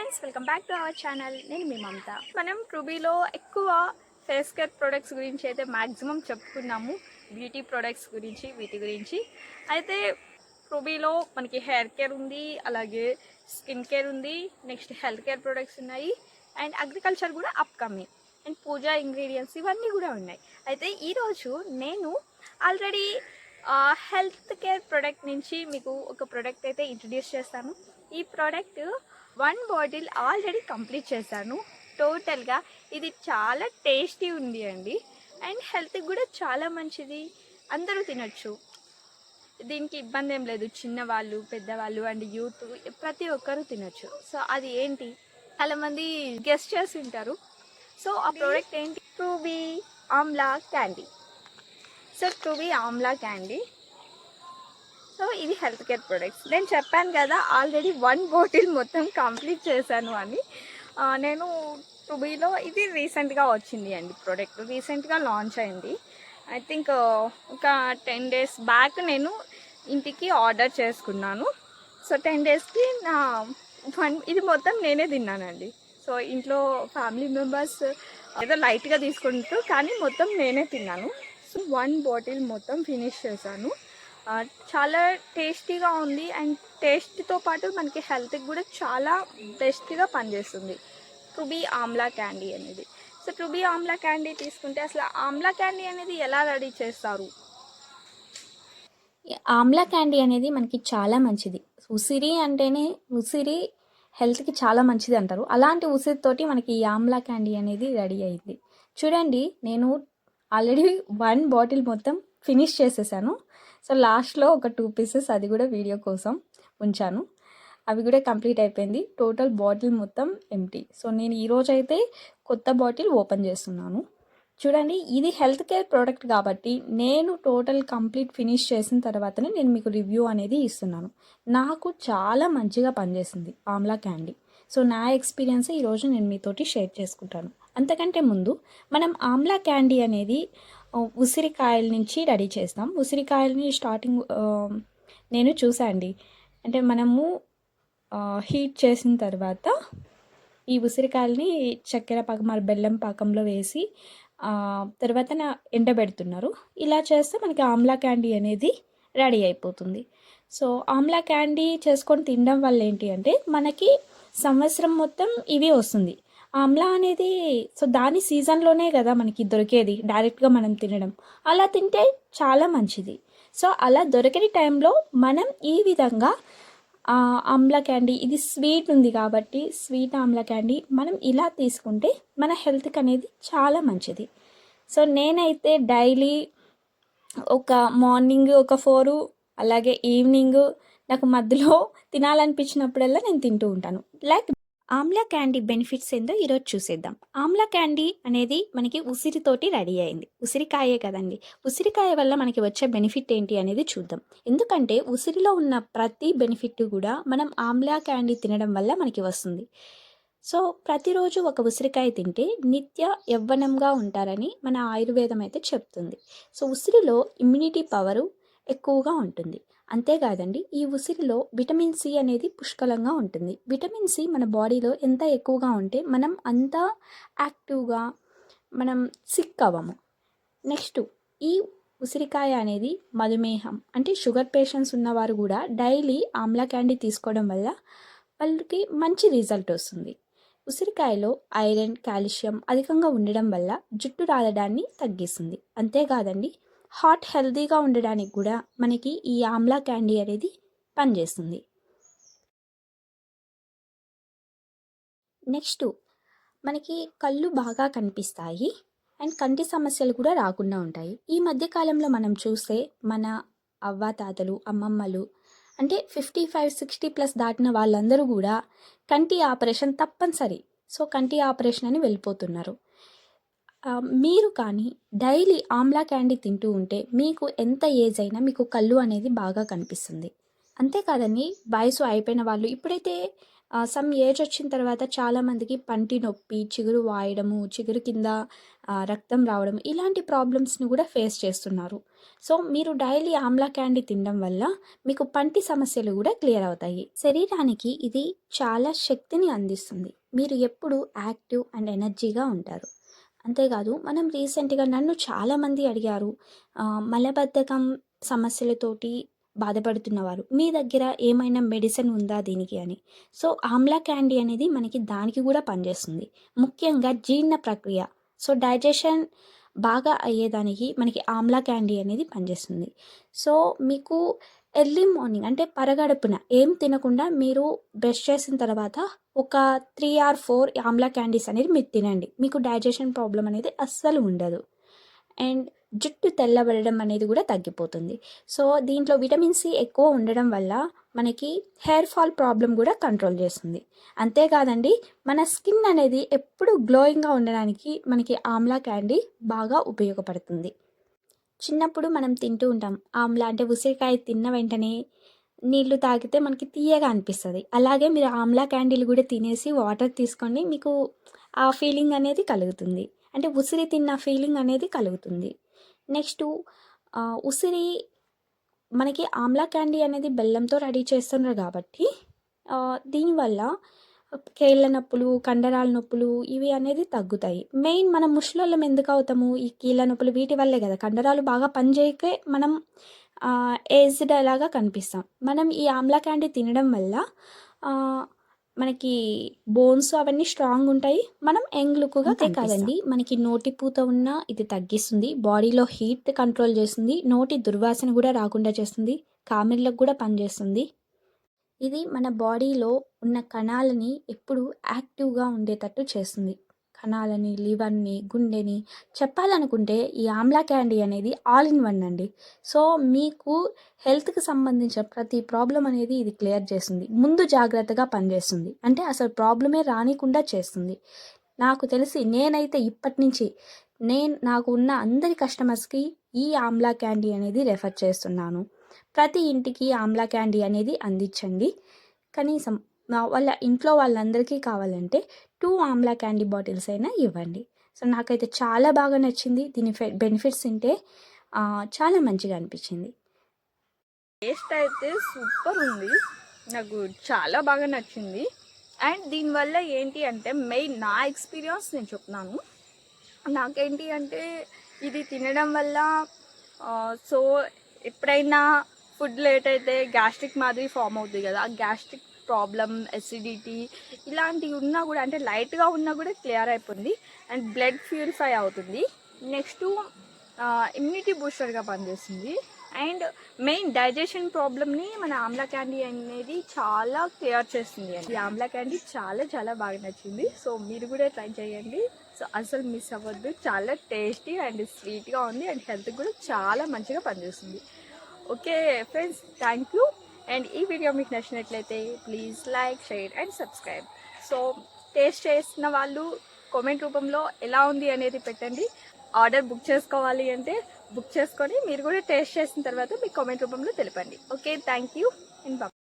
Friends, welcome back to our channel. నేను మీ మమత. మనం ట్రూబీలో ఎక్కువ ఫేస్ కేర్ ప్రొడక్ట్స్ గురించి అయితే మ్యాక్సిమం చెప్పుకున్నాము. బ్యూటీ ప్రొడక్ట్స్ గురించి, వీటి గురించి అయితే ట్రూబీలో మనకి హెయిర్ కేర్ ఉంది, అలాగే స్కిన్ కేర్ ఉంది, నెక్స్ట్ హెల్త్ కేర్ ప్రొడక్ట్స్ ఉన్నాయి, అండ్ అగ్రికల్చర్ కూడా అప్కమింగ్, అండ్ పూజా ఇంగ్రీడియంట్స్ ఇవన్నీ కూడా ఉన్నాయి. అయితే ఈరోజు నేను ఆల్రెడీ హెల్త్ కేర్ ప్రోడక్ట్ నుంచి మీకు ఒక ప్రోడక్ట్ అయితే ఇంట్రడ్యూస్ చేస్తాను. ఈ ప్రోడక్ట్ 1 బాటిల్ ఆల్రెడీ కంప్లీట్ చేశాను. టోటల్గా ఇది చాలా టేస్టీ ఉంది అండి, అండ్ హెల్త్కి కూడా చాలా మంచిది. అందరూ తినచ్చు, దీనికి ఇబ్బంది ఏం లేదు. చిన్నవాళ్ళు, పెద్దవాళ్ళు అండ్ యూత్ ప్రతి ఒక్కరూ తినచ్చు. సో అది ఏంటి, చాలామంది గెస్ట్ చేసి ఉంటారు. సో ఆ ప్రోడక్ట్ ఏంటి? ట్రూబీ Amla candy. So ట్రూబీ Amla candy. So ఇది హెల్త్ కేర్ ప్రొడక్ట్స్. నేను చెప్పాను కదా ఆల్రెడీ 1 బాటిల్ మొత్తం కంప్లీట్ చేశాను అని. నేను ట్రూబీలో ఇది రీసెంట్గా వచ్చింది అండి, ప్రోడక్ట్ రీసెంట్గా లాంచ్ అయింది. ఐ థింక్ ఒక 10 days బ్యాక్ నేను ఇంటికి ఆర్డర్ చేసుకున్నాను. సో 10 daysకి ఇది మొత్తం నేనే తిన్నానండి. సో ఇంట్లో ఫ్యామిలీ మెంబర్స్ ఏదో లైట్గా తీసుకుంటారు, కానీ మొత్తం నేనే తిన్నాను. సో 1 బాటిల్ మొత్తం ఫినిష్ చేశాను. చాలా టేస్టీగా ఉంది, అండ్ టేస్ట్తో పాటు మనకి హెల్త్కి కూడా చాలా బెస్ట్గా పనిచేస్తుంది ట్రూబీ ఆమ్లా క్యాండీ అనేది. సో ట్రూబీ ఆమ్లా క్యాండీ తీసుకుంటే అసలు ఆమ్లా క్యాండీ అనేది ఎలా రెడీ చేస్తారు? ఆమ్లా క్యాండీ అనేది మనకి చాలా మంచిది. ఉసిరి అంటేనే ఉసిరి హెల్త్కి చాలా మంచిది అంటారు. అలాంటి ఉసిరితోటి మనకి ఈ ఆమ్లా క్యాండీ అనేది రెడీ అయింది. చూడండి, నేను ఆల్రెడీ 1 బాటిల్ మొత్తం ఫినిష్ చేసేసాను. సో లాస్ట్లో ఒక 2 pieces అది కూడా వీడియో కోసం ఉంచాను. అవి కూడా కంప్లీట్ అయిపోయింది. టోటల్ బాటిల్ మొత్తం ఎంటీ. సో నేను ఈరోజు అయితే కొత్త బాటిల్ ఓపెన్ చేస్తున్నాను. చూడండి, ఇది హెల్త్ కేర్ ప్రోడక్ట్ కాబట్టి నేను టోటల్ కంప్లీట్ ఫినిష్ చేసిన తర్వాతనే నేను మీకు రివ్యూ అనేది ఇస్తున్నాను. నాకు చాలా మంచిగా పనిచేసింది ఆమ్లా క్యాండీ. సో నా ఎక్స్పీరియన్స్ ఈరోజు నేను మీతోటి షేర్ చేసుకుంటాను. అంతకంటే ముందు మనం ఆమ్లా క్యాండీ అనేది ఉసిరికాయల నుంచి రెడీ చేస్తాం. ఉసిరికాయలని స్టార్టింగ్ నేను చూసాండి, అంటే మనము హీట్ చేసిన తర్వాత ఈ ఉసిరికాయలని చక్కెర పాకం మరి బెల్లం పాకంలో వేసి తర్వాత ఎండబెడుతున్నారు. ఇలా చేస్తే మనకి ఆమ్లా క్యాండీ అనేది రెడీ అయిపోతుంది. సో ఆమ్లా క్యాండీ చేసుకొని తినడం వల్ల ఏంటి అంటే మనకి సంవత్సరం మొత్తం ఇవి వస్తుంది. ఆమ్లా అనేది సో దాని సీజన్లోనే కదా మనకి దొరికేది, డైరెక్ట్గా మనం తినడం. అలా తింటే చాలా మంచిది. సో అలా దొరికిన టైంలో మనం ఈ విధంగా ఆమ్లా క్యాండీ, ఇది స్వీట్ ఉంది కాబట్టి స్వీట్ ఆమ్లా క్యాండీ మనం ఇలా తీసుకుంటే మన హెల్త్కి అనేది చాలా మంచిది. సో నేనైతే డైలీ ఒక మార్నింగ్ ఒక 4, అలాగే ఈవినింగ్ నాకు మధ్యలో తినాలనిపించినప్పుడల్లా నేను తింటూ ఉంటాను. లైక్ ఆమ్లా క్యాండీ బెనిఫిట్స్ ఏందో ఈరోజు చూసేద్దాం. ఆమ్లా క్యాండీ అనేది మనకి ఉసిరితోటి రెడీ అయింది. ఉసిరికాయే కదండి. ఉసిరికాయ వల్ల మనకి వచ్చే బెనిఫిట్ ఏంటి అనేది చూద్దాం. ఎందుకంటే ఉసిరిలో ఉన్న ప్రతి బెనిఫిట్ కూడా మనం ఆమ్లా క్యాండీ తినడం వల్ల మనకి వస్తుంది. సో ప్రతిరోజు ఒక ఉసిరికాయ తింటే నిత్య యవ్వనంగా ఉంటారని మన ఆయుర్వేదం అయితే చెప్తుంది. సో ఉసిరిలో ఇమ్యూనిటీ పవరు ఎక్కువగా ఉంటుంది. అంతేకాదండి, ఈ ఉసిరిలో విటమిన్ సి అనేది పుష్కలంగా ఉంటుంది. విటమిన్ సి మన బాడీలో ఎంత ఎక్కువగా ఉంటే మనం అంత యాక్టివ్గా, మనం సిక్ అవ్వము. నెక్స్ట్, ఈ ఉసిరికాయ అనేది మధుమేహం అంటే షుగర్ పేషెంట్స్ ఉన్నవారు కూడా డైలీ ఆమ్లా క్యాండీ తీసుకోవడం వల్ల వాళ్ళకి మంచి రిజల్ట్ వస్తుంది. ఉసిరికాయలో ఐరన్, కాల్షియం అధికంగా ఉండడం వల్ల జుట్టు రాలడాన్ని తగ్గిస్తుంది. అంతేకాదండి, హార్ట్ హెల్తీగా ఉండడానికి కూడా మనకి ఈ ఆమ్లా క్యాండీ అనేది పనిచేస్తుంది. నెక్స్ట్, మనకి కళ్ళు బాగా కనిపిస్తాయి అండ్ కంటి సమస్యలు కూడా రాకుండా ఉంటాయి. ఈ మధ్యకాలంలో మనం చూస్తే మన అవ్వాతాతలు, అమ్మమ్మలు అంటే 55-60+ దాటిన వాళ్ళందరూ కూడా కంటి ఆపరేషన్ తప్పనిసరి. సో కంటి ఆపరేషన్ అని వెళ్ళిపోతున్నారు. మీరు కానీ డైలీ ఆమ్లా క్యాండీ తింటూ ఉంటే మీకు ఎంత ఏజ్ అయినా మీకు కళ్ళు అనేది బాగా కనిపిస్తుంది. అంతేకాదని వయసు అయిపోయిన వాళ్ళు ఇప్పుడైతే సమ్ ఏజ్ వచ్చిన తర్వాత చాలామందికి పంటి నొప్పి, చిగురు వాయడము, చిగురు కింద రక్తం రావడం ఇలాంటి ప్రాబ్లమ్స్ని కూడా ఫేస్ చేస్తున్నారు. సో మీరు డైలీ ఆమ్లా క్యాండీ తినడం వల్ల మీకు పంటి సమస్యలు కూడా క్లియర్ అవుతాయి. శరీరానికి ఇది చాలా శక్తిని అందిస్తుంది. మీరు ఎప్పుడు యాక్టివ్ అండ్ ఎనర్జీగా ఉంటారు. అంతేకాదు మనం రీసెంట్గా నన్ను చాలామంది అడిగారు, మలబద్ధకం సమస్యలతోటి బాధపడుతున్నవారు మీ దగ్గర ఏమైనా మెడిసిన్ ఉందా దీనికి అని. సో ఆమ్లా క్యాండీ అనేది మనకి దానికి కూడా పనిచేస్తుంది. ముఖ్యంగా జీర్ణ ప్రక్రియ, సో డైజెషన్ బాగా అయ్యేదానికి మనకి ఆమ్లా క్యాండీ అనేది పనిచేస్తుంది. సో మీకు ఎర్లీ మార్నింగ్ అంటే పరగడుపున ఏం తినకుండా మీరు బ్రష్ చేసిన తర్వాత ఒక 3 or 4 ఆమ్లా క్యాండీస్ అనేది మీరు తినండి. మీకు డైజెషన్ ప్రాబ్లం అనేది అస్సలు ఉండదు. అండ్ జుట్టు తెల్లబడడం అనేది కూడా తగ్గిపోతుంది. సో దీంట్లో విటమిన్ సి ఎక్కువ ఉండడం వల్ల మనకి హెయిర్ ఫాల్ ప్రాబ్లం కూడా కంట్రోల్ చేస్తుంది. అంతేకాదండి, మన స్కిన్ అనేది ఎప్పుడు గ్లోయింగ్గా ఉండడానికి మనకి ఆమ్లా క్యాండీ బాగా ఉపయోగపడుతుంది. చిన్నప్పుడు మనం తింటూ ఉంటాం ఆమ్లా అంటే ఉసిరికాయ తిన్న వెంటనే నీళ్లు తాగితే మనకి తీయగా అనిపిస్తుంది. అలాగే మీరు ఆమ్లా క్యాండీలు కూడా తినేసి వాటర్ తీసుకోండి, మీకు ఆ ఫీలింగ్ అనేది కలుగుతుంది. అంటే ఉసిరి తిన్న ఫీలింగ్ అనేది కలుగుతుంది. నెక్స్ట్ ఉసిరి మనకి ఆమ్లా క్యాండీ అనేది బెల్లంతో రెడీ చేస్తున్నారు కాబట్టి దీనివల్ల కేళ్ళ నొప్పులు, కండరాల నొప్పులు ఇవి అనేది తగ్గుతాయి. మెయిన్ మనం ముసలోళ్ళం ఎందుకు అవుతాము, ఈ కీళ్ళ నొప్పులు వీటి వల్లే కదా. కండరాలు బాగా పనిచేయకే మనం ఏజ్డ్ అలాగా కనిపిస్తాం. మనం ఈ ఆమ్లా క్యాండీ తినడం వల్ల మనకి బోన్స్ అవన్నీ స్ట్రాంగ్ ఉంటాయి, మనం యంగ్ లుక్గా కాదండి. మనకి నోటి పూత ఉన్న ఇది తగ్గిస్తుంది, బాడీలో హీట్ కంట్రోల్ చేస్తుంది, నోటి దుర్వాసన కూడా రాకుండా చేస్తుంది, కామెర్లకు కూడా పనిచేస్తుంది. ఇది మన బాడీలో ఉన్న కణాలని ఎప్పుడు యాక్టివ్గా ఉండేటట్టు చేస్తుంది. కణాలని, లివర్ని, గుండెని చెప్పాలనుకుంటే ఈ ఆమ్లా క్యాండీ అనేది ఆల్ ఇన్ వన్ అండి. సో మీకు హెల్త్కి సంబంధించిన ప్రతి ప్రాబ్లం అనేది ఇది క్లియర్ చేస్తుంది. ముందు జాగ్రత్తగా పనిచేస్తుంది, అంటే అసలు ప్రాబ్లమే రానికుండా చేస్తుంది. నాకు తెలిసి నేనైతే ఇప్పటి నుంచి నాకు ఉన్న అందరి కస్టమర్స్కి ఈ ఆమ్లా క్యాండీ అనేది రెఫర్ చేస్తున్నాను. ప్రతి ఇంటికి ఆమ్లా క్యాండీ అనేది అందించండి. కనీసం వాళ్ళ ఇంట్లో వాళ్ళందరికీ కావాలంటే 2 ఆమ్లా క్యాండీ బాటిల్స్ అయినా ఇవ్వండి. సో నాకైతే చాలా బాగా నచ్చింది. దీని బెనిఫిట్స్ ఉంటే చాలా మంచిగా అనిపించింది. టేస్ట్ అయితే సూపర్ ఉంది, నాకు చాలా బాగా నచ్చింది. అండ్ దీనివల్ల ఏంటి అంటే మెయిన్ నా ఎక్స్పీరియన్స్ నేను చెప్తున్నాను. నాకేంటి అంటే ఇది తినడం వల్ల సో ఎప్పుడైనా ఫుడ్ లేట్ అయితే గ్యాస్ట్రిక్ మాదిరి ఫామ్ అవుతుంది కదా, ఆ గ్యాస్ట్రిక్ ప్రాబ్లం, ఎసిడిటీ ఇలాంటివి ఉన్నా కూడా అంటే లైట్గా ఉన్నా కూడా క్లియర్ అయిపోతుంది. అండ్ బ్లడ్ ప్యూరిఫై అవుతుంది. నెక్స్ట్ ఇమ్యూనిటీ బూస్టర్గా పనిచేస్తుంది. అండ్ మెయిన్ డైజెషన్ ప్రాబ్లమ్ని మన ఆమ్లా క్యాండీ అనేది చాలా క్లియర్ చేస్తుంది. ఈ ఆమ్లా క్యాండీ చాలా చాలా బాగా నచ్చింది. సో మీరు కూడా ట్రై చేయండి. సో అసలు మిస్ అవ్వద్దు, చాలా టేస్టీ అండ్ స్వీట్గా ఉంది అండ్ హెల్త్కి కూడా చాలా మంచిగా పనిచేస్తుంది. Okay friends, thank you. And ఈ వీడియో మీకు నచ్చినట్లయితే please like, share and subscribe. So taste చేసిన వాళ్ళు కామెంట్ రూపంలో ఎలా ఉంది అనేది పెట్టండి. ఆర్డర్ బుక్ చేసుకోవాలి అంటే బుక్ చేసుకొని మీరు కూడా టేస్ట్ చేసిన తర్వాత మీ కామెంట్ రూపంలో తెలపండి. Okay, thank you and bye.